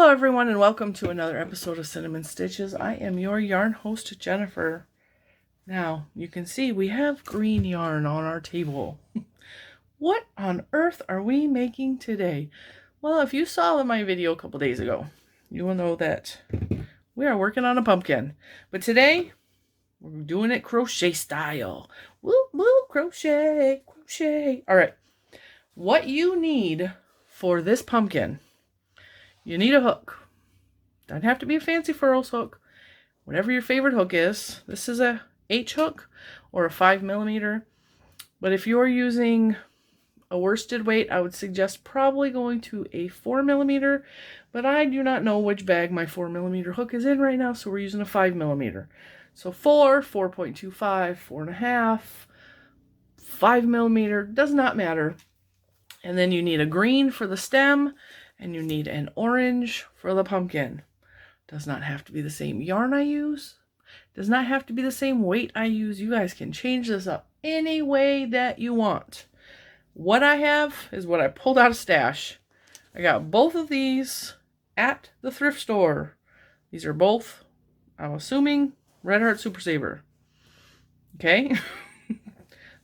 Hello everyone and welcome to another episode of Cinnamon Stitches. I am your yarn host, Jennifer. Now, you can see we have green yarn on our table. What on earth are we making today? Well, if you saw my video a couple days ago, you will know that we are working on a pumpkin. But today, we're doing it crochet style. Woo, woo, crochet, crochet. All right, what you need for this pumpkin: you need a hook. Doesn't have to be a fancy furls hook. Whatever your favorite hook is. This is a H hook or a 5mm. But if you're using a worsted weight, I would suggest probably going to a 4mm. But I do not know which bag my 4mm hook is in right now, so we're using a 5mm. So 4, 4.25, 4.5, 5mm, does not matter. And then you need a green for the stem, and you need an orange for the pumpkin. Does not have to be the same yarn I use. Does not have to be the same weight I use. You guys can change this up any way that you want. What I have is what I pulled out of stash. I got both of these at the thrift store. These are both, I'm assuming, Red Heart Super Saver. Okay?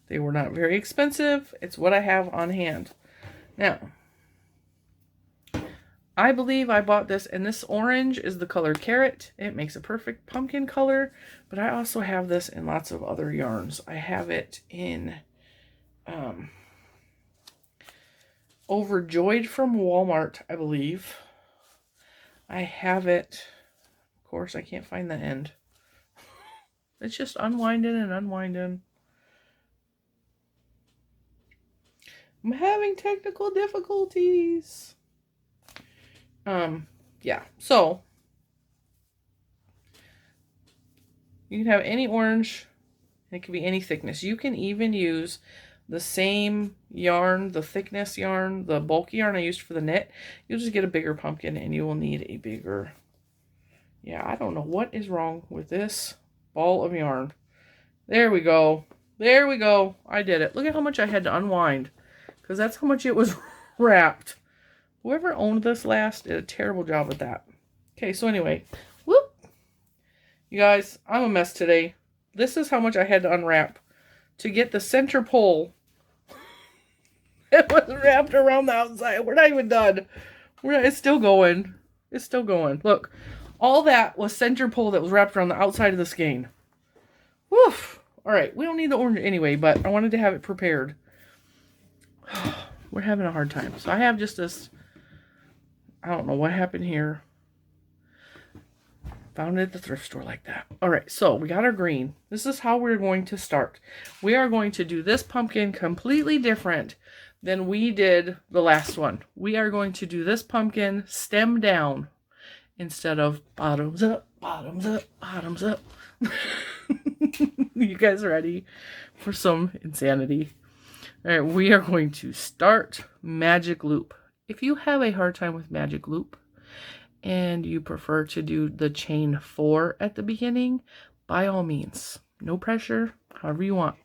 They were not very expensive. It's what I have on hand. Now, I believe I bought this, and this orange is the color Carrot. It makes a perfect pumpkin color, but I also have this in lots of other yarns. I have it in Overjoyed from Walmart, I believe. I have it, of course, I can't find the end. It's just unwinding and unwinding. I'm having technical difficulties. Yeah, so you can have any orange, and it can be any thickness. You can even use the same yarn, the thickness yarn, the bulky yarn I used for the knit. You'll just get a bigger pumpkin, and you will need a bigger, yeah, I don't know what is wrong with this ball of yarn. There we go. There we go. I did it. Look at how much I had to unwind, because that's how much it was wrapped. Whoever owned this last did a terrible job with that. Okay, so anyway, whoop. You guys, I'm a mess today. This is how much I had to unwrap to get the center pole. It was wrapped around the outside. We're not even done. It's still going. It's still going. Look, all that was center pole that was wrapped around the outside of the skein. Woof. All right, we don't need the orange anyway, but I wanted to have it prepared. We're having a hard time. So I have just this, I don't know what happened here. Found it at the thrift store like that. All right, so we got our green. This is how we're going to start. We are going to do this pumpkin completely different than we did the last one. We are going to do this pumpkin stem down instead of bottoms up, bottoms up, bottoms up. You guys ready for some insanity? All right, we are going to start magic loop. If you have a hard time with magic loop and you prefer to do the chain 4 at the beginning, by all means, no pressure, however you want.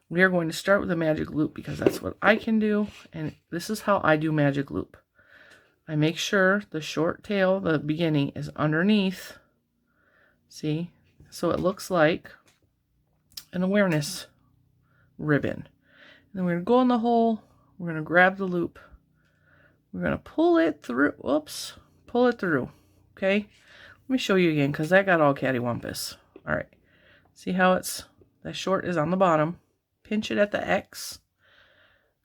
We are going to start with a magic loop because that's what I can do, and this is how I do magic loop. I make sure the short tail, the beginning, is underneath. See? So it looks like an awareness ribbon. And then we're going to go in the hole, we're going to grab the loop, we're going to pull it through, whoops, pull it through, okay? Let me show you again, because that got all cattywampus. All right, see how it's, that short is on the bottom, pinch it at the X,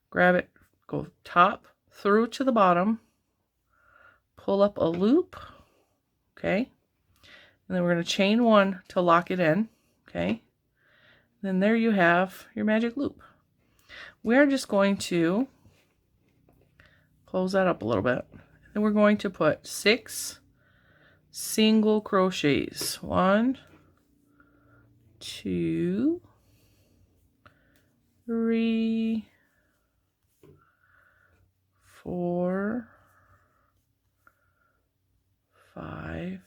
grab it, go top through to the bottom, pull up a loop, okay? And then we're going to chain 1 to lock it in, okay? Then there you have your magic loop. We're just going to close that up a little bit. And we're going to put 6 single crochets. 1, 2, 3, 4, 5,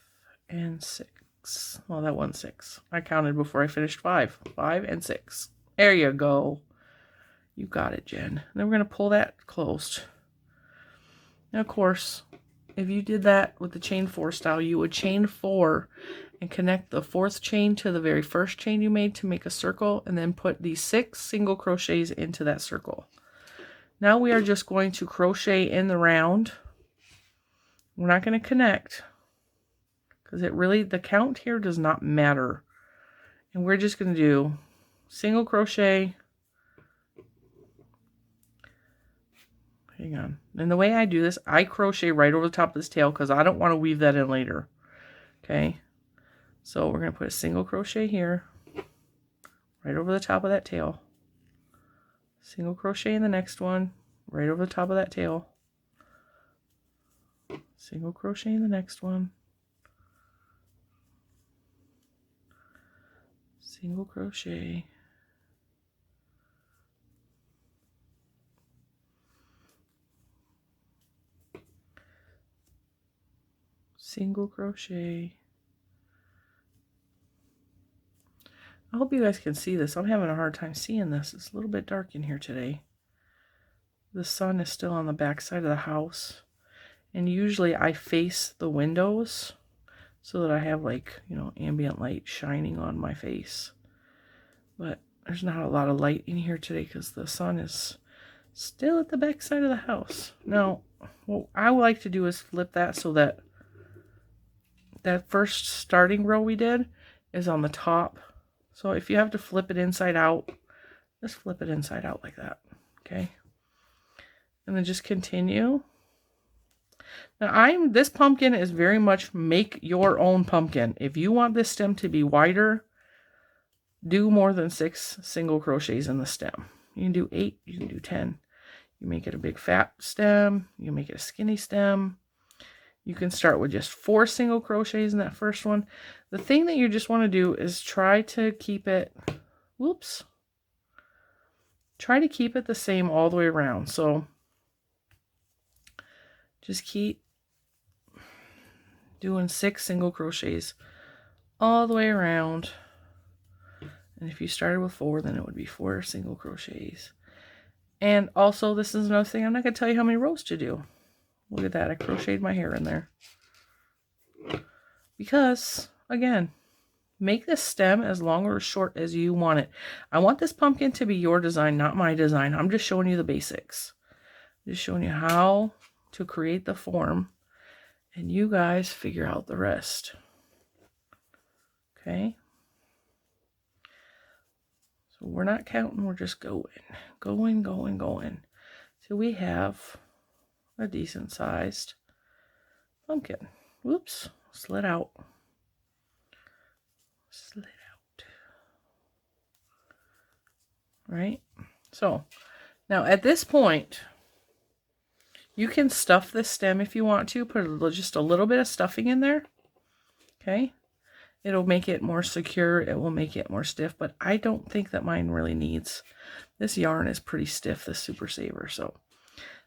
and 6. Well, that one's 6. I counted before I finished 5. 5 and 6. There you go. You got it, Jen. And then we're going to pull that closed. And of course, if you did that with the chain 4 style, you would chain 4 and connect the 4th chain to the very first chain you made to make a circle, and then put these 6 single crochets into that circle. Now we are just going to crochet in the round. We're not going to connect because the count here does not matter. And we're just going to do single crochet. Hang on. And the way I do this, I crochet right over the top of this tail because I don't want to weave that in later. Okay. So we're going to put a single crochet here, right over the top of that tail. Single crochet in the next one, right over the top of that tail. Single crochet in the next one. Single crochet. Single crochet. I hope you guys can see this. I'm having a hard time seeing this. It's a little bit dark in here today. The sun is still on the back side of the house. And usually I face the windows so that I have, like, you know, ambient light shining on my face. But there's not a lot of light in here today because the sun is still at the back side of the house. Now, what I would like to do is flip that so that that first starting row we did is on the top. So if you have to flip it inside out, just flip it inside out like that. Okay. And then just continue. Now this pumpkin is very much make your own pumpkin. If you want this stem to be wider, do more than 6 single crochets in the stem. You can do 8, you can do 10. You make it a big fat stem, you make it a skinny stem. You can start with just 4 single crochets in that first one. The thing that you just want to do is try to keep it, try to keep it the same all the way around. So just keep doing 6 single crochets all the way around. And if you started with 4, then it would be 4 single crochets. And also, this is another thing, I'm not going to tell you how many rows to do. Look at that, I crocheted my hair in there. Because, again, make this stem as long or as short as you want it. I want this pumpkin to be your design, not my design. I'm just showing you the basics. Just showing you how to create the form. And you guys figure out the rest. Okay? So we're not counting, we're just going. Going. So we have a decent sized pumpkin. Whoops, slid out. Right? So now at this point, you can stuff this stem if you want to. Put just a little bit of stuffing in there. Okay? It'll make it more secure. It will make it more stiff. But I don't think that mine really needs. This yarn is pretty stiff, this Super Saver. So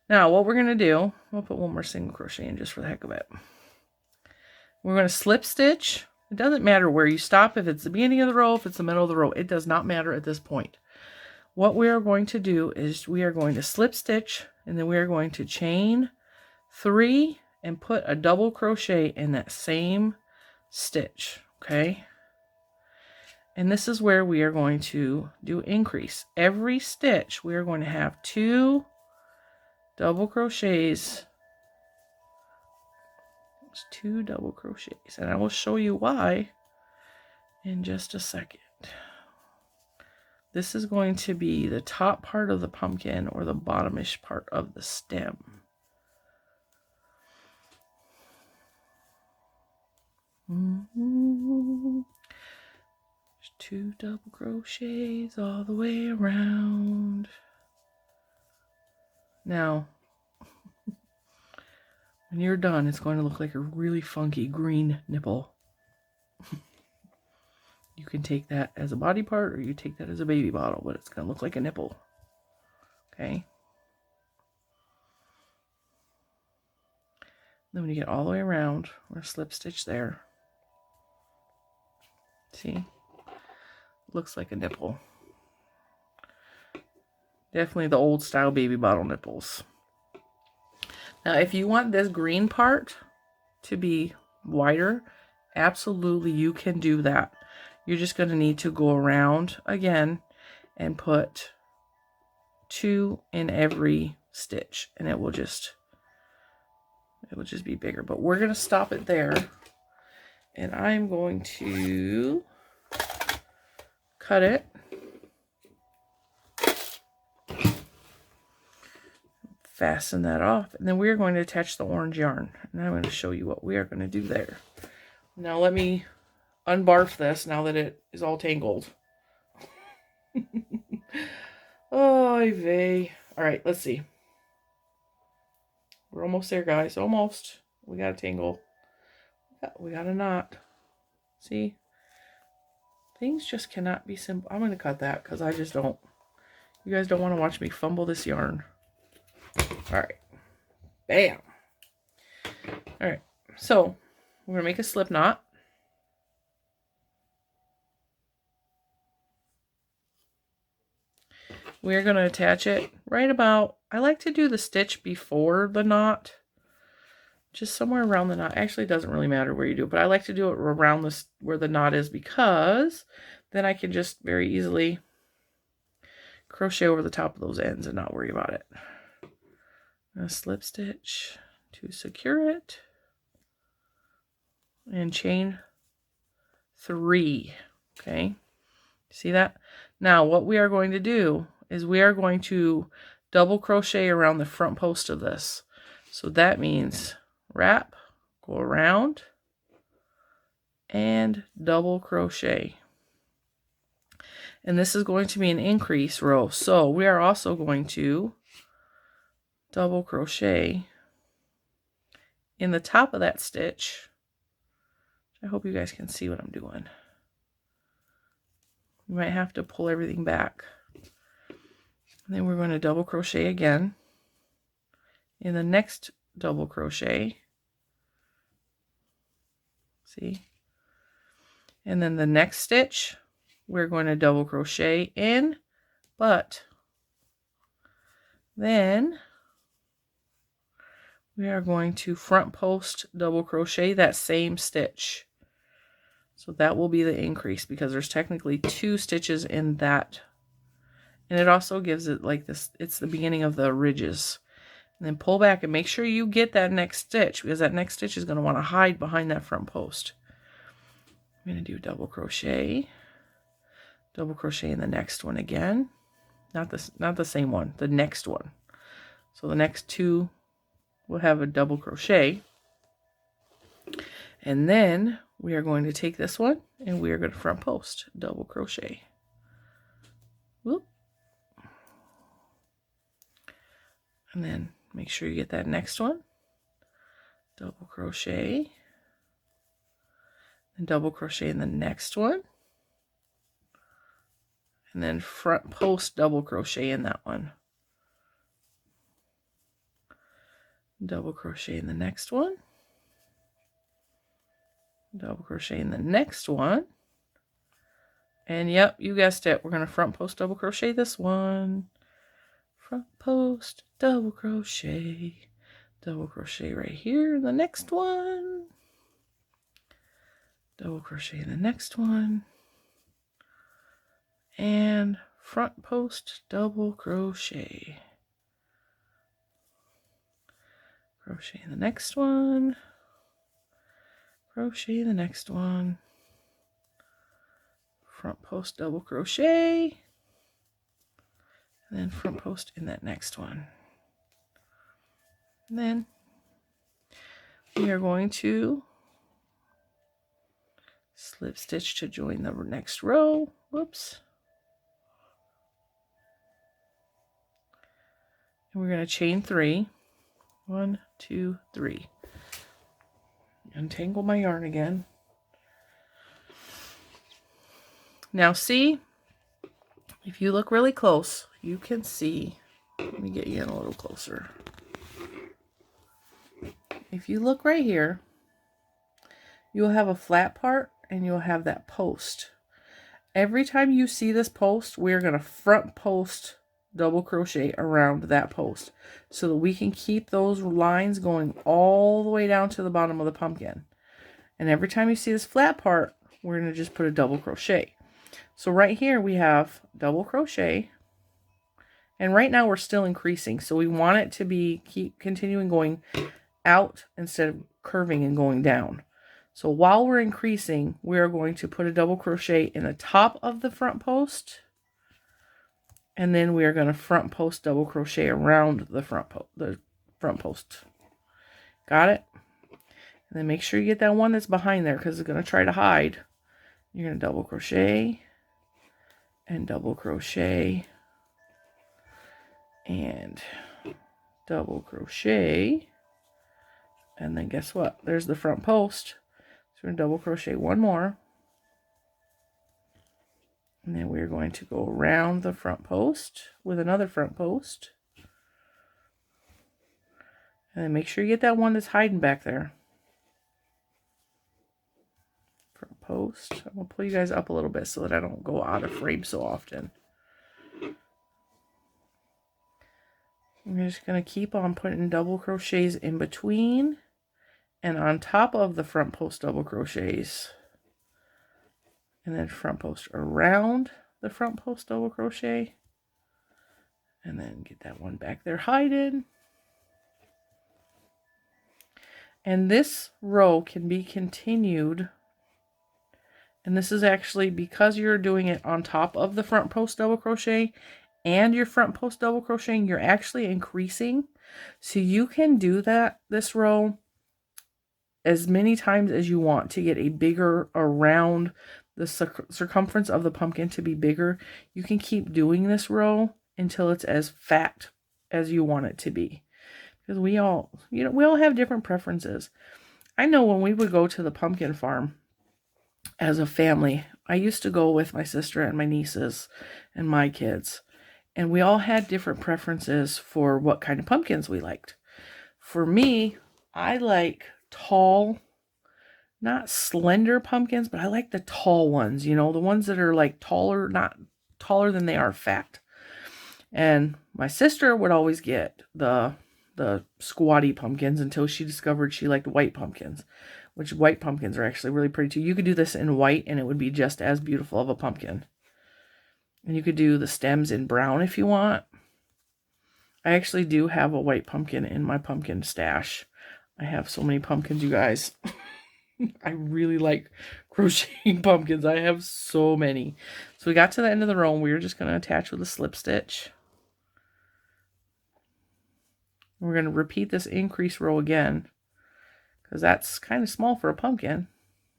now what we're going to do, we'll put one more single crochet in just for the heck of it. We're going to slip stitch. It doesn't matter where you stop. If it's the beginning of the row, if it's the middle of the row. It does not matter at this point. What we are going to do is we are going to slip stitch. And then we are going to chain 3 and put a double crochet in that same stitch. Okay. And this is where we are going to do increase. Every stitch we are going to have 2 double crochets. 2 double crochets. And I will show you why in just a second. This is going to be the top part of the pumpkin or the bottomish part of the stem. There's 2 double crochets all the way around. Now, when you're done, it's going to look like a really funky green nipple. You can take that as a body part or you take that as a baby bottle, but it's going to look like a nipple. Okay. Then when you get all the way around, we're going to slip stitch there. See? Looks like a nipple. Definitely the old style baby bottle nipples. Now, if you want this green part to be wider, absolutely you can do that. You're just going to need to go around again and put 2 in every stitch, and it will just be bigger. But we're going to stop it there, and I'm going to cut it. Fasten that off, and then we are going to attach the orange yarn, and I'm going to show you what we are going to do there. Now let me unbarf this now that it is all tangled. Oh, vey. All right, let's see. We're almost there, guys. Almost. We got a tangle. We got a knot. See? Things just cannot be simple. I'm going to cut that because I just don't. You guys don't want to watch me fumble this yarn. All right. Bam. All right. So we're going to make a slip knot. We're going to attach it right about, I like to do the stitch before the knot. Just somewhere around the knot. Actually, it doesn't really matter where you do it, but I like to do it around this where the knot is, because then I can just very easily crochet over the top of those ends and not worry about it. A slip stitch to secure it, and chain 3. Okay, see that? Now what we are going to do is we are going to double crochet around the front post of this. So that means wrap, go around, and double crochet. And this is going to be an increase row. So we are also going to double crochet in the top of that stitch. I hope you guys can see what I'm doing. You might have to pull everything back. And then we're going to double crochet again in the next double crochet. See? And then the next stitch, we're going to double crochet in, but then we are going to front post double crochet that same stitch. So that will be the increase, because there's technically 2 stitches in that. And it also gives it like this, it's the beginning of the ridges. And then pull back and make sure you get that next stitch, because that next stitch is going to want to hide behind that front post. I'm going to do double crochet in the next one again. Not the same one, the next one. So the next 2 will have a double crochet. And then we are going to take this one and we are going to front post double crochet. Whoop. And then make sure you get that next one. Double crochet. And double crochet in the next one. And then front post double crochet in that one. Double crochet in the next one. Double crochet in the next one. And yep, you guessed it. We're going to front post double crochet this one. Front post double crochet right here in the next one. Double crochet in the next one. And front post double crochet. Crochet in the next one. Crochet in the next one. Front post double crochet. And then front post in that next one. And then we are going to slip stitch to join the next row. Whoops. And we're going to chain 3. 1, 2, 3. Untangle my yarn again. Now see, if you look really close, you can see, let me get you in a little closer. If you look right here, you'll have a flat part and you'll have that post. Every time you see this post, we're going to front post double crochet around that post so that we can keep those lines going all the way down to the bottom of the pumpkin. And every time you see this flat part, we're going to just put a double crochet. So right here we have double crochet, and right now we're still increasing, so we want it to be keep continuing going out instead of curving and going down. So while we're increasing, we are going to put a double crochet in the top of the front post, and then we are going to front post double crochet around the front post. Got it? And then make sure you get that one that's behind there, because it's going to try to hide. You're going to double crochet and double crochet and double crochet, and then guess what? There's the front post. So we're going to double crochet one more, and then we're going to go around the front post with another front post, and then make sure you get that one that's hiding back there. Front post. I'm going to pull you guys up a little bit so that I don't go out of frame so often. We're just going to keep on putting double crochets in between and on top of the front post double crochets, and then front post around the front post double crochet, and then get that one back there hidden. And this row can be continued, and this is actually because you're doing it on top of the front post double crochet and your front post double crocheting, you're actually increasing. So you can do this row as many times as you want to get a bigger around the circumference of the pumpkin to be bigger. You can keep doing this row until it's as fat as you want it to be, because we all have different preferences. I know when we would go to the pumpkin farm as a family, I used to go with my sister and my nieces and my kids, and we all had different preferences for what kind of pumpkins we liked. For me, I like tall, not slender pumpkins, but I like the tall ones, the ones that are like taller, not taller than they are fat. And my sister would always get the squatty pumpkins until she discovered she liked white pumpkins, which white pumpkins are actually really pretty too. You could do this in white and it would be just as beautiful of a pumpkin. And you could do the stems in brown if you want. I actually do have a white pumpkin in my pumpkin stash. I have so many pumpkins, you guys. I really like crocheting pumpkins. I have so many. So we got to the end of the row, and we were just going to attach with a slip stitch. We're going to repeat this increase row again, because that's kind of small for a pumpkin.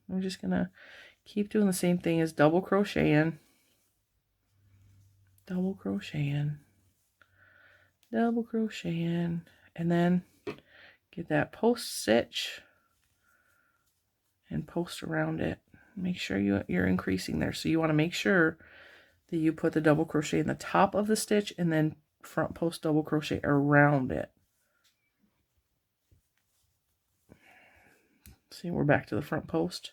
We're just going to keep doing the same thing as double crocheting, double crocheting, double crocheting, and then get that post stitch and post around it. Make sure you're increasing there. So you want to make sure that you put the double crochet in the top of the stitch and then front post double crochet around it. See, we're back to the front post.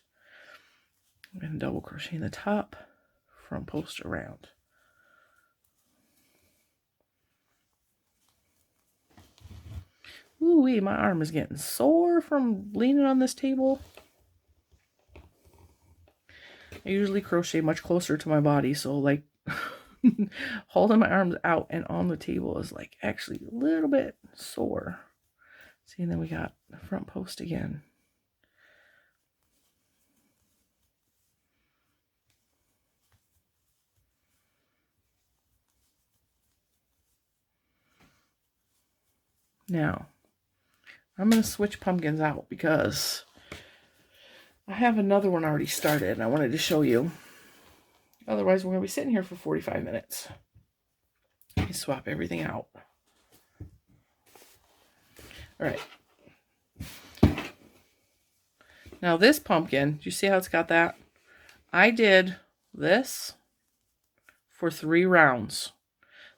And double crochet in the top, front post around. Ooh-wee, my arm is getting sore from leaning on this table. I usually crochet much closer to my body, so like holding my arms out and on the table is like actually a little bit sore. See, and then we got the front post again. Now, I'm going to switch pumpkins out because I have another one already started and I wanted to show you. Otherwise, we're going to be sitting here for 45 minutes. Let me swap everything out. All right. Now this pumpkin, do you see how it's got that? I did this for 3 rounds.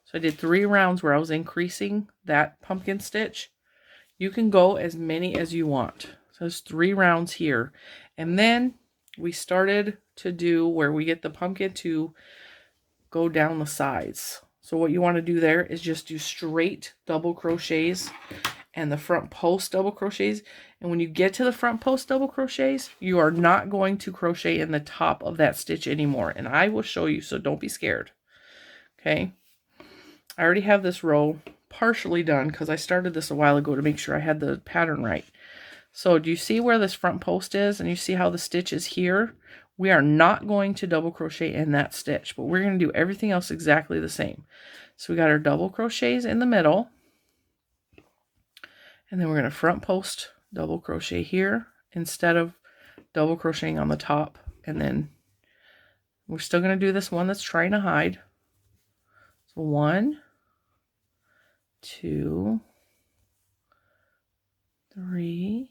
So I did 3 rounds where I was increasing that pumpkin stitch. You can go as many as you want. So it's 3 rounds here. And then we started to do where we get the pumpkin to go down the sides. So what you want to do there is just do straight double crochets and the front post double crochets. And when you get to the front post double crochets, you are not going to crochet in the top of that stitch anymore. And I will show you, so don't be scared. Okay. I already have this row partially done because I started this a while ago to make sure I had the pattern right. So do you see where this front post is? And you see how the stitch is here? We are not going to double crochet in that stitch, but we're going to do everything else exactly the same. So we got our double crochets in the middle. And then we're going to front post double crochet here instead of double crocheting on the top. And then we're still going to do this one that's trying to hide. So 1, 2, 3,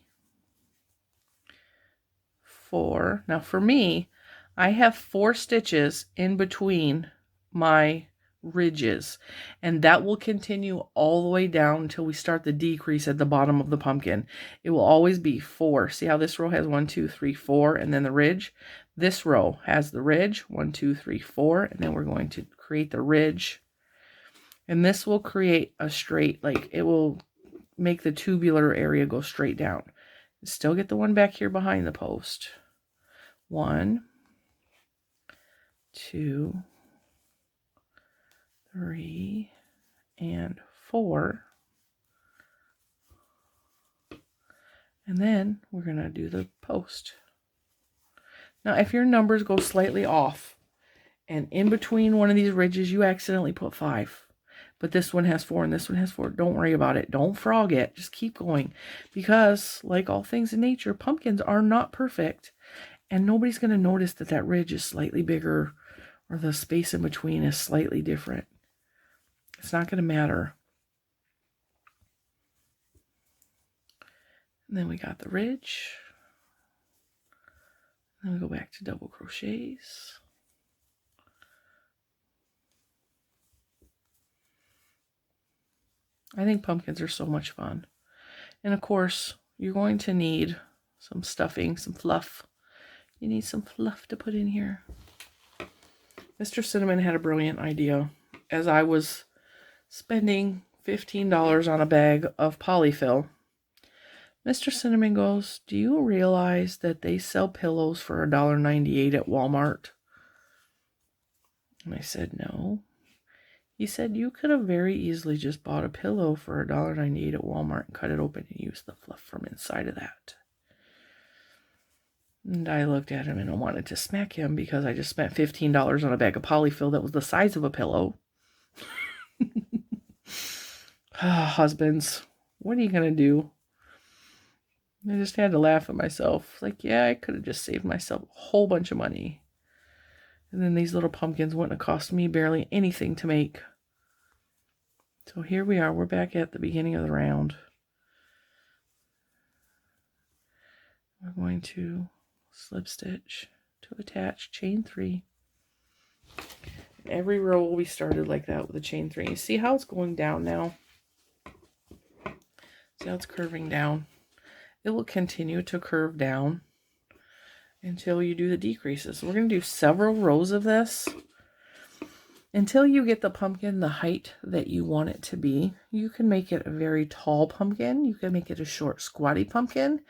4. Now for me, I have 4 stitches in between my ridges, and that will continue all the way down until we start the decrease at the bottom of the pumpkin. It will always be 4. See how this row has 1, 2, 3, 4, and then the ridge? This row has the ridge, 1, 2, 3, 4, and then we're going to create the ridge. And this will create a straight, like it will make the tubular area go straight down. Still get the one back here behind the post. 1, 2, 3, and 4. And then we're going to do the post. Now, if your numbers go slightly off, and in between one of these ridges you accidentally put 5, but this one has 4 and this one has 4, don't worry about it. Don't frog it. Just keep going. Because, like all things in nature, pumpkins are not perfect. And nobody's going to notice that that ridge is slightly bigger or the space in between is slightly different. It's not going to matter. And then we got the ridge. Then we go back to double crochets. I think pumpkins are so much fun. And of course, you're going to need some stuffing, some fluff. You need some fluff to put in here. Mr. Cinnamon had a brilliant idea. As I was spending $15 on a bag of polyfill, Mr. Cinnamon goes, "Do you realize that they sell pillows for $1.98 at Walmart?" And I said, "No." He said, "You could have very easily just bought a pillow for $1.98 at Walmart and cut it open and used the fluff from inside of that." And I looked at him and I wanted to smack him because I just spent $15 on a bag of polyfill that was the size of a pillow. Husbands, what are you going to do? I just had to laugh at myself. Like, yeah, I could have just saved myself a whole bunch of money. And then these little pumpkins wouldn't have cost me barely anything to make. So here we are. We're back at the beginning of the round. We're going to slip stitch to attach, chain 3. Every row will be started like that with a chain 3. You see how it's going down now? See how it's curving down? It will continue to curve down until you do the decreases. We're going to do several rows of this until you get the pumpkin the height that you want it to be. You can make it a very tall pumpkin. You can make it a short, squatty pumpkin.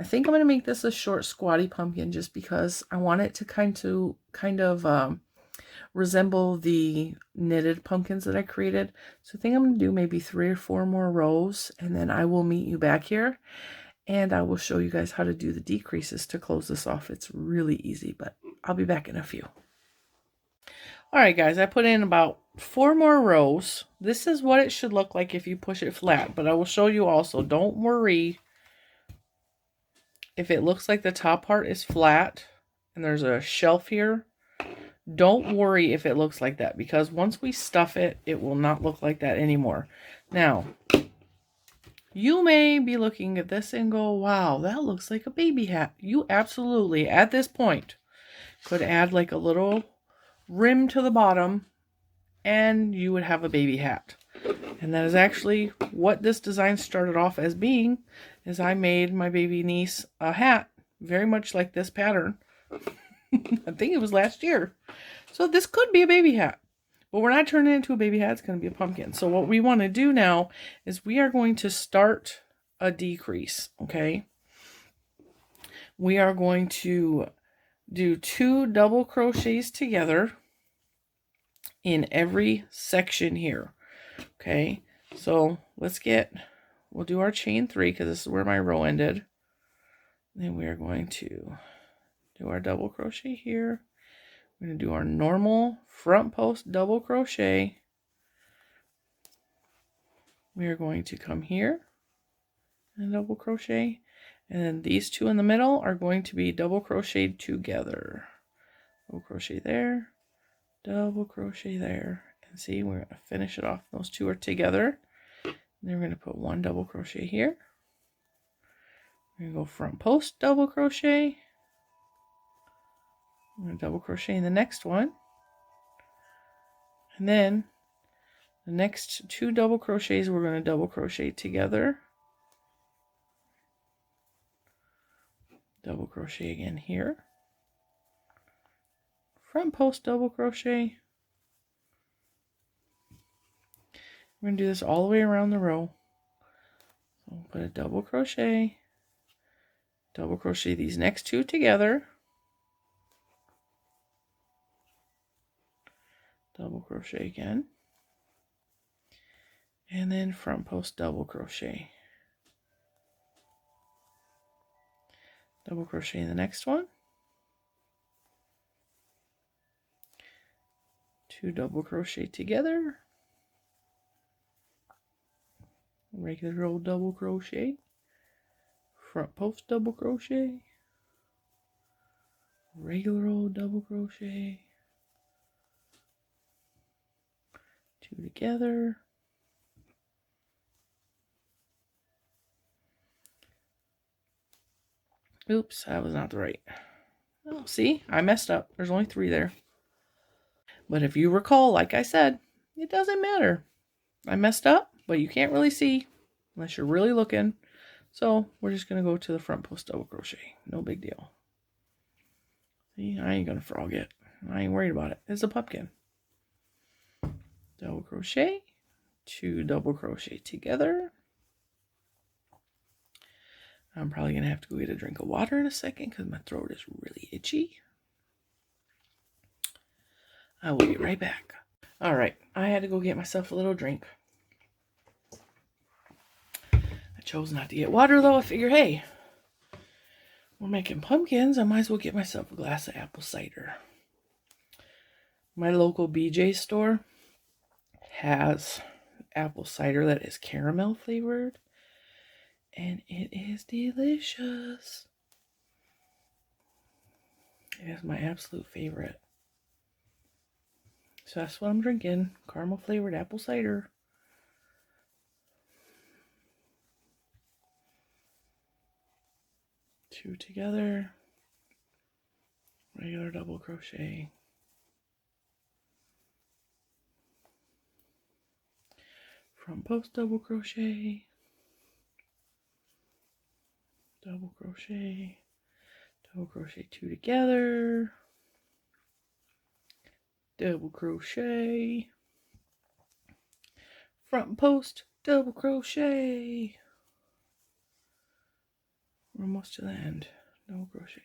I think I'm going to make this a short, squatty pumpkin just because I want it to kind of resemble the knitted pumpkins that I created. So I think I'm going to do maybe 3 or 4 more rows, and then I will meet you back here. And I will show you guys how to do the decreases to close this off. It's really easy, but I'll be back in a few. All right, guys, I put in about 4 more rows. This is what it should look like if you push it flat, but I will show you also. Don't worry if it looks like the top part is flat and there's a shelf here. Don't worry if it looks like that, because once we stuff it, it will not look like that anymore. Now, you may be looking at this and go, wow, that looks like a baby hat. You absolutely, at this point, could add like a little rim to the bottom and you would have a baby hat. And that is actually what this design started off as being, is I made my baby niece a hat very much like this pattern. I think it was last year. So this could be a baby hat. But we're not turning it into a baby hat. It's going to be a pumpkin. So what we want to do now is we are going to start a decrease, okay? We are going to do 2 double crochets together in every section here, okay? So we'll do our chain 3 because this is where my row ended. Then we are going to do our double crochet here. We're going to do our normal front post double crochet. We are going to come here and double crochet, and then these 2 in the middle are going to be double crocheted together. Double crochet there, double crochet there, and see, we're going to finish it off. Those 2 are together. And then we're going to put 1 double crochet here. We're going to go front post double crochet. I'm going to double crochet in the next one, and then the next 2 double crochets we're going to double crochet together. Double crochet again here. Front post double crochet. We're going to do this all the way around the row. So we'll put a double crochet these next 2 together. Double crochet again. And then front post double crochet. Double crochet in the next one. 2 double crochet together. Regular old double crochet. Front post double crochet. Regular old double crochet. 2 together. Oops, that was not the right. Oh, see, I messed up. There's only 3 there. But if you recall, like I said, it doesn't matter. I messed up, but you can't really see unless you're really looking. So we're just going to go to the front post double crochet. No big deal. See, I ain't going to frog it. I ain't worried about it. It's a pumpkin. Double crochet. 2 double crochet together. I'm probably going to have to go get a drink of water in a second because my throat is really itchy. I will be right back. All right, I had to go get myself a little drink. I chose not to get water though. I figure, hey, we're making pumpkins. I might as well get myself a glass of apple cider. My local BJ store has apple cider that is caramel flavored. And it is delicious. It is my absolute favorite. So that's what I'm drinking. Caramel flavored apple cider. Two together. Regular double crochet. Front post double crochet. Double crochet. Double crochet two together. Double crochet. Front post double crochet. We're almost to the end. Double crochet.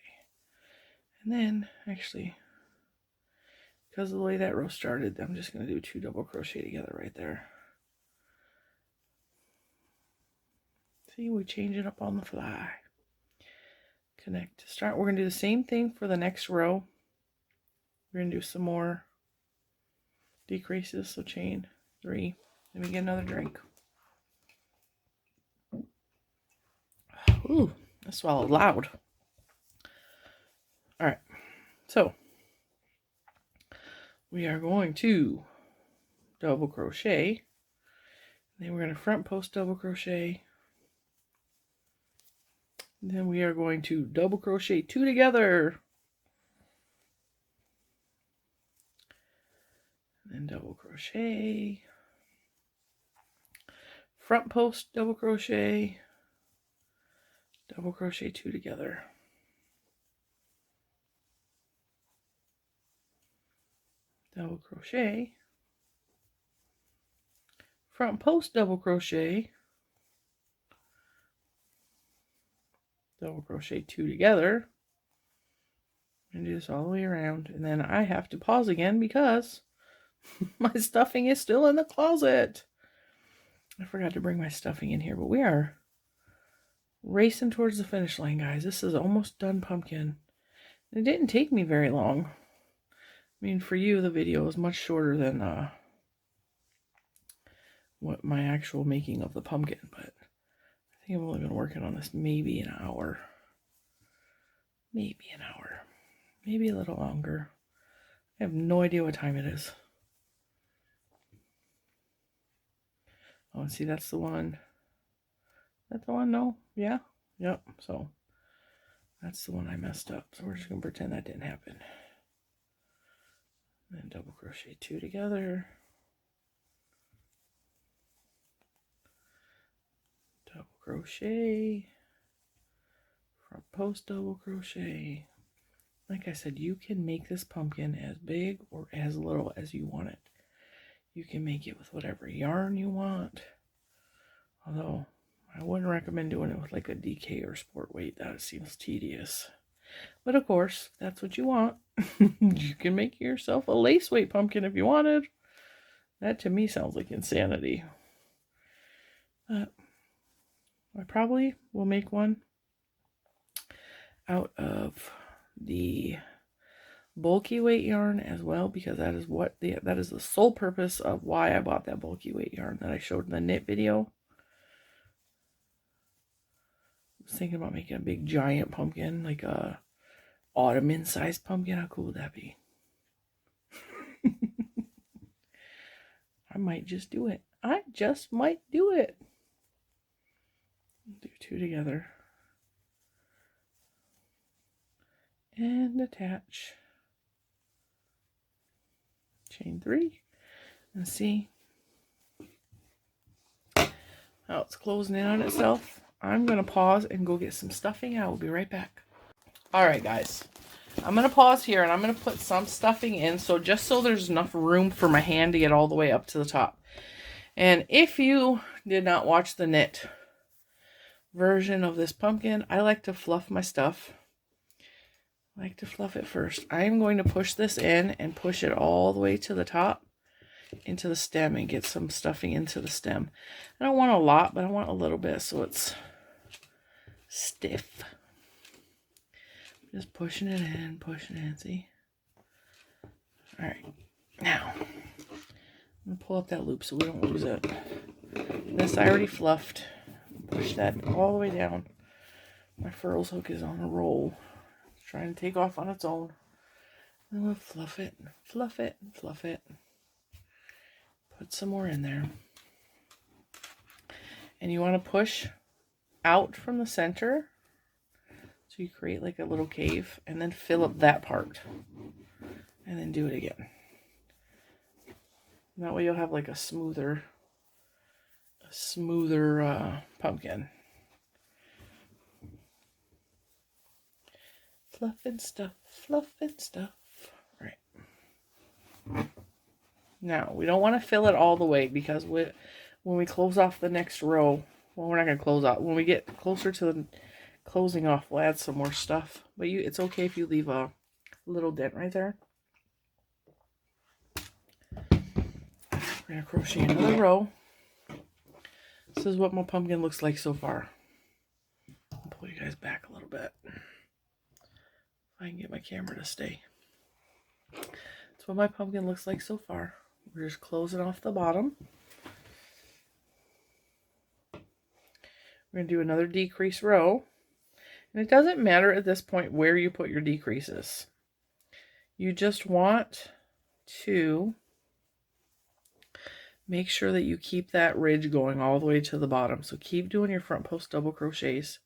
And then, actually, because of the way that row started, I'm just going to do 2 double crochet together right there. See, we change it up on the fly. Connect to start. We're going to do the same thing for the next row. We're going to do some more decreases. So chain 3. Let me get another drink. Ooh, I swallowed loud. All right. So we are going to double crochet. Then we're going to front post double crochet. Then we are going to double crochet 2 together. Then double crochet. Front post double crochet. Double crochet 2 together. Double crochet. front post double crochet, double crochet 2 together, and do this all the way around. And then I have to pause again because my stuffing is still in the closet. I forgot to bring my stuffing in here, but we are racing towards the finish line, guys. This is almost done pumpkin. It didn't take me very long. I mean, for you, the video is much shorter than what my actual making of the pumpkin, but I think I've only been working on this maybe an hour. Maybe an hour. Maybe a little longer. I have no idea what time it is. Oh, and see, that's the one. That's the one? No? Yeah? Yep. So, that's the one I messed up. So, we're just going to pretend that didn't happen. Then double crochet 2 together. Double crochet. Front post double crochet. Like I said, you can make this pumpkin as big or as little as you want it. You can make it with whatever yarn you want. Although, I wouldn't recommend doing it with like a DK or sport weight. That seems tedious. But of course, if that's what you want. You can make yourself a lace weight pumpkin if you wanted. That to me sounds like insanity. I probably will make one out of the bulky weight yarn as well, because that is the sole purpose of why I bought that bulky weight yarn that I showed in the knit video. I was thinking about making a big giant pumpkin, like a ottoman sized pumpkin. How cool would that be? I might just do it. I just might do it. Do 2 together. And attach. Chain 3. And see how it's closing in on itself. I'm going to pause and go get some stuffing. I will be right back. Alright, guys. I'm going to pause here and I'm going to put some stuffing in, so just so there's enough room for my hand to get all the way up to the top. And if you did not watch the knit version of this pumpkin, I like to fluff my stuff. I like to fluff it first. I am going to push this in and push it all the way to the top into the stem and get some stuffing into the stem. I don't want a lot, but I want a little bit so it's stiff. Just pushing it in, see? Alright, now, I'm going to pull up that loop so we don't lose it. This I already fluffed. Push that all the way down. My furls hook is on a roll. It's trying to take off on its own. I'm going to fluff it, fluff it, fluff it. Put some more in there. And you want to push out from the center. So you create like a little cave and then fill up that part. And then do it again. And that way you'll have like a smoother pumpkin. Fluff and stuff, fluff and stuff. Right. Now, we don't want to fill it all the way because when we close off the next row, well, we're not going to close out. When we get closer to the closing off, we'll add some more stuff. But it's okay if you leave a little dent right there. We're going to crochet another row. This is what my pumpkin looks like so far. I'll pull you guys back a little bit. If I can get my camera to stay. That's what my pumpkin looks like so far. We're just closing off the bottom. We're going to do another decrease row. And it doesn't matter at this point where you put your decreases. You just want to make sure that you keep that ridge going all the way to the bottom. So keep doing your front post double crochets.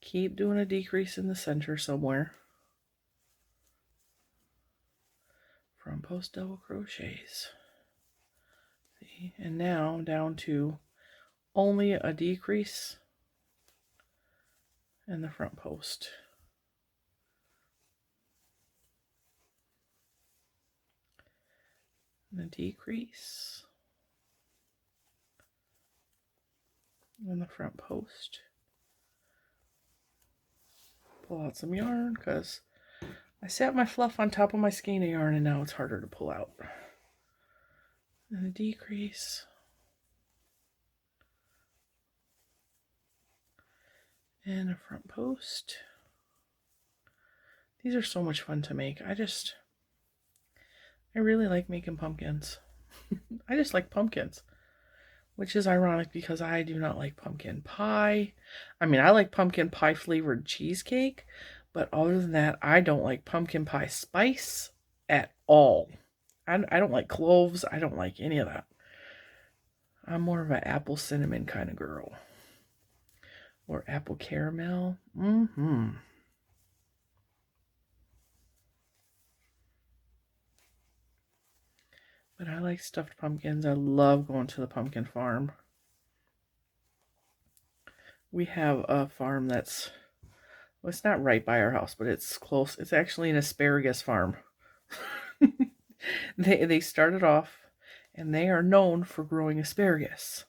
Keep doing a decrease in the center somewhere. Front post double crochets. See? And now down to only a decrease and the front post. And a decrease. on the front post. Pull out some yarn because I sat my fluff on top of my skein of yarn and now it's harder to pull out. And a decrease. And a front post. These are so much fun to make. I really like making pumpkins. I just like pumpkins. Which is ironic because I do not like pumpkin pie. I mean, I like pumpkin pie flavored cheesecake. But other than that, I don't like pumpkin pie spice at all. I don't like cloves. I don't like any of that. I'm more of an apple cinnamon kind of girl. Or apple caramel. But I like stuffed pumpkins. I love going to the pumpkin farm. We have a farm that's, well, it's not right by our house, but it's close. It's actually an asparagus farm. They started off, and they are known for growing asparagus.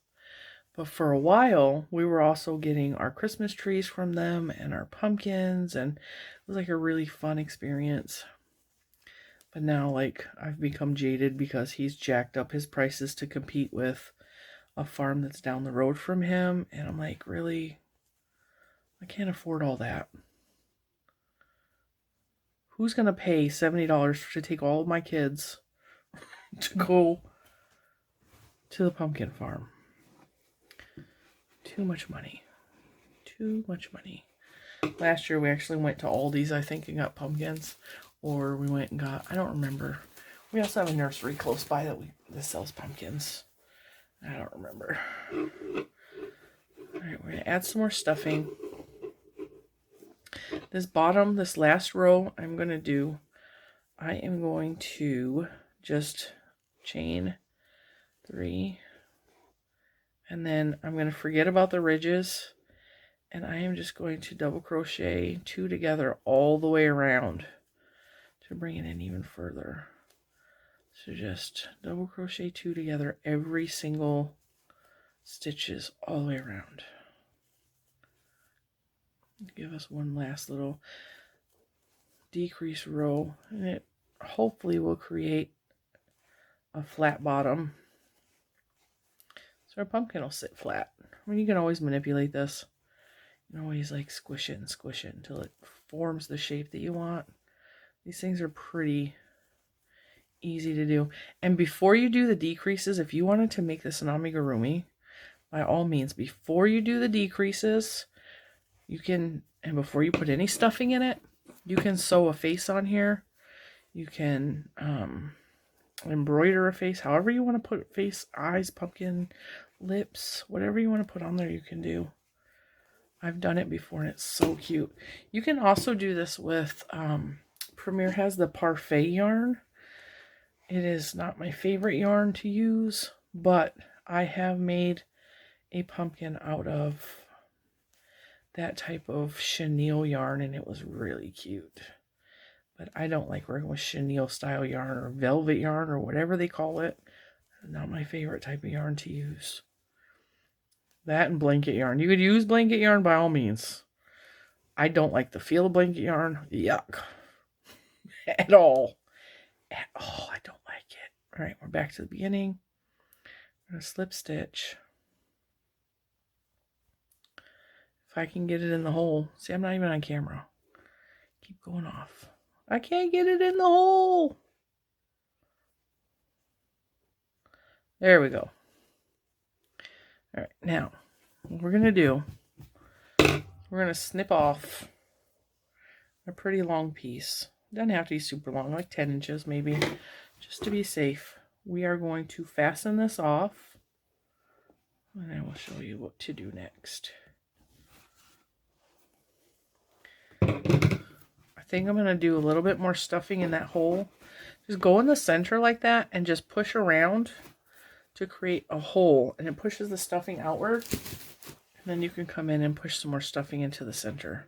But for a while, we were also getting our Christmas trees from them and our pumpkins, and it was like a really fun experience. But now, like, I've become jaded because he's jacked up his prices to compete with a farm that's down the road from him, and I'm like, really? I can't afford all that. Who's going to pay $70 to take all of my kids to go to the pumpkin farm? Too much money. Too much money. Last year we actually went to Aldi's, I think, and got pumpkins. Or we went and got, I don't remember. We also have a nursery close by that sells pumpkins. I don't remember. Alright, we're going to add some more stuffing. This last row I am going to just chain 3. And then I'm going to forget about the ridges. And I am just going to double crochet 2 together all the way around to bring it in even further. So just double crochet 2 together every single stitches all the way around. Give us one last little decrease row, and it hopefully will create a flat bottom. So our pumpkin will sit flat. I mean, you can always manipulate this. You can always like squish it until it forms the shape that you want. These things are pretty easy to do. And before you do the decreases, if you wanted to make this an amigurumi, by all means, before you do the decreases, you can, and before you put any stuffing in it, you can sew a face on here. You can embroider a face, however you want to put face, eyes, pumpkin, lips, whatever you want to put on there, you can do. I've done it before and it's so cute. You can also do this with, Premier has the parfait yarn. It is not my favorite yarn to use, but I have made a pumpkin out of that type of chenille yarn and it was really cute. But I don't like working with chenille style yarn or velvet yarn or whatever they call it. Not my favorite type of yarn to use. That and blanket yarn. You could use blanket yarn by all means. I don't like the feel of blanket yarn. Yuck. At all. At all, I don't like it. Alright, we're back to the beginning. I'm going to slip stitch. If I can get it in the hole. See, I'm not even on camera. Keep going off. I can't get it in the hole. There we go. Alright, now, what we're going to do, we're going to snip off a pretty long piece. Doesn't have to be super long, like 10 inches maybe, just to be safe. We are going to fasten this off, and I will show you what to do next. I think I'm going to do a little bit more stuffing in that hole. Just go in the center like that and just push around to create a hole, and it pushes the stuffing outward, and then you can come in and push some more stuffing into the center.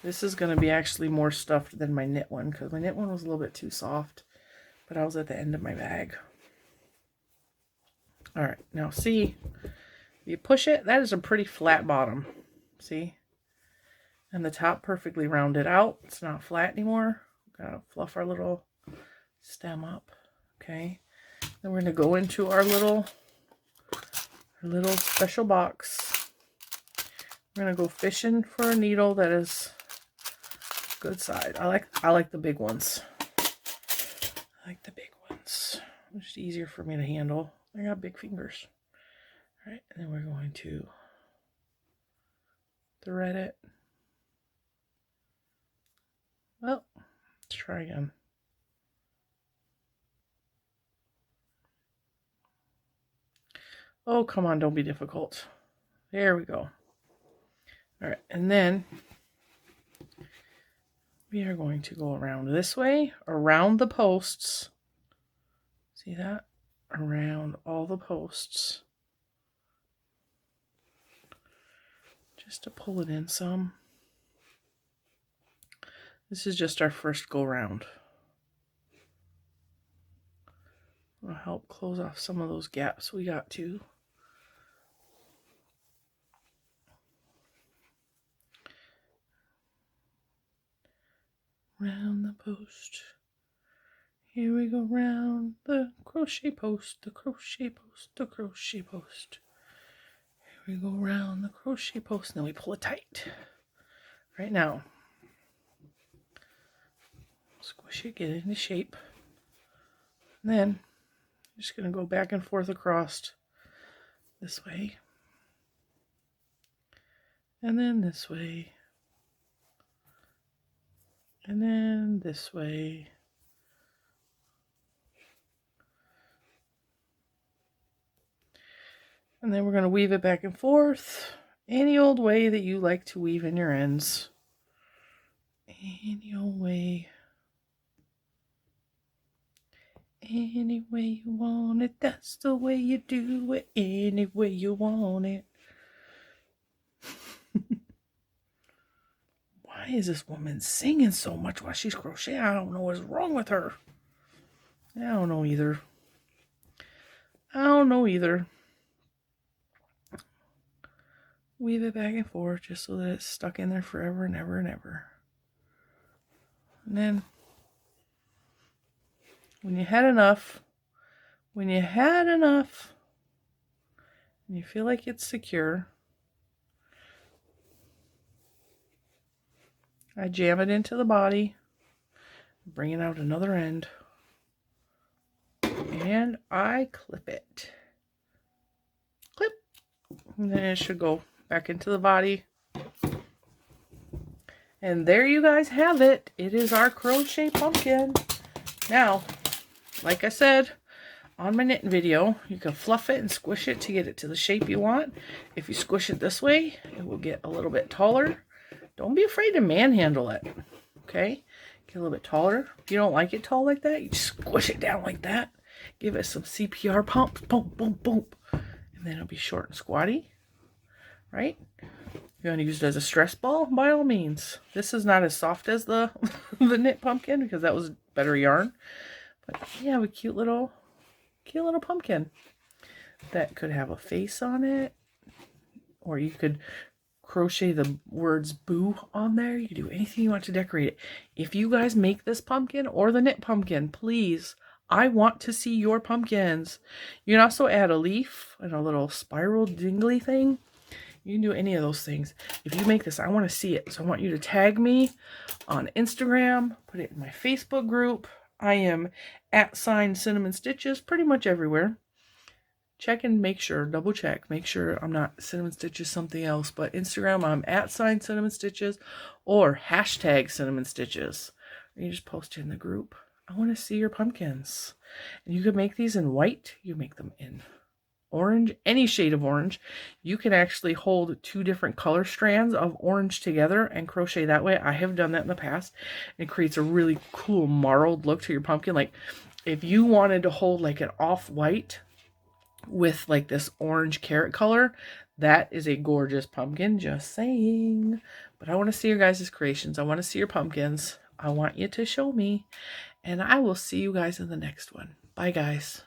This is going to be actually more stuffed than my knit one, because my knit one was a little bit too soft, but I was at the end of my bag. All right, now see, you push it, that is a pretty flat bottom. See? And the top perfectly rounded out. It's not flat anymore. Gotta fluff our little stem up. Okay. Then we're gonna go into our little special box. We're gonna go fishing for a needle that is good size. I like the big ones. I like the big ones. It's just easier for me to handle. I got big fingers. All right, and then we're going to thread it. Well, let's try again. Oh, come on, don't be difficult. There we go. All right, and then we are going to go around this way, around the posts. See that? Around all the posts. Just to pull it in some. This is just our first go round. It'll help close off some of those gaps we got too. Round the post. Here we go round the crochet post, the crochet post, the crochet post. Here we go round the crochet post, and then we pull it tight. Right now. Squish it, get it into shape. And then I'm just going to go back and forth across this way. And then this way. And then this way. And then we're going to weave it back and forth any old way that you like to weave in your ends. Any old way. Any way you want it, that's the way you do it. Any way you want it. Why is this woman singing so much while she's crocheting? I don't know what's wrong with her. I don't know either. I don't know either. Weave it back and forth just so that it's stuck in there forever and ever and ever. And then when you had enough, and you feel like it's secure, I jam it into the body, bring it out another end, and I clip it. Clip. And then it should go back into the body. And there you guys have it. It is our crochet pumpkin. Now, like I said on my knitting video, you can fluff it and squish it to get it to the shape you want. If you squish it this way, it will get a little bit taller. Don't be afraid to manhandle it. Okay? Get a little bit taller. If you don't like it tall like that, you just squish it down like that. Give it some CPR pumps. Boom, boom, boom. And then it'll be short and squatty. Right? If you want to use it as a stress ball, by all means. This is not as soft as the the knit pumpkin because that was better yarn. But yeah, a cute little pumpkin that could have a face on it, or you could crochet the words boo on there. You can do anything you want to decorate it. If you guys make this pumpkin or the knit pumpkin, please, I want to see your pumpkins. You can also add a leaf and a little spiral dingly thing. You can do any of those things. If you make this, I want to see it. So I want you to tag me on Instagram, put it in my Facebook group. I am @Cinnamon Stitches pretty much everywhere. Check and make sure, double check, make sure I'm not Cinnamon Stitches something else. But Instagram, I'm @Cinnamon Stitches or #Cinnamon Stitches. You just post it in the group. I want to see your pumpkins. And you can make these in white. You make them in orange, any shade of orange. You can actually hold 2 different color strands of orange together and crochet that way. I have done that in the past. It creates a really cool marbled look to your pumpkin. Like if you wanted to hold like an off-white with like this orange carrot color, that is a gorgeous pumpkin, just saying. But I want to see your guys' creations. I want to see your pumpkins. I want you to show me, and I will see you guys in the next one. Bye guys.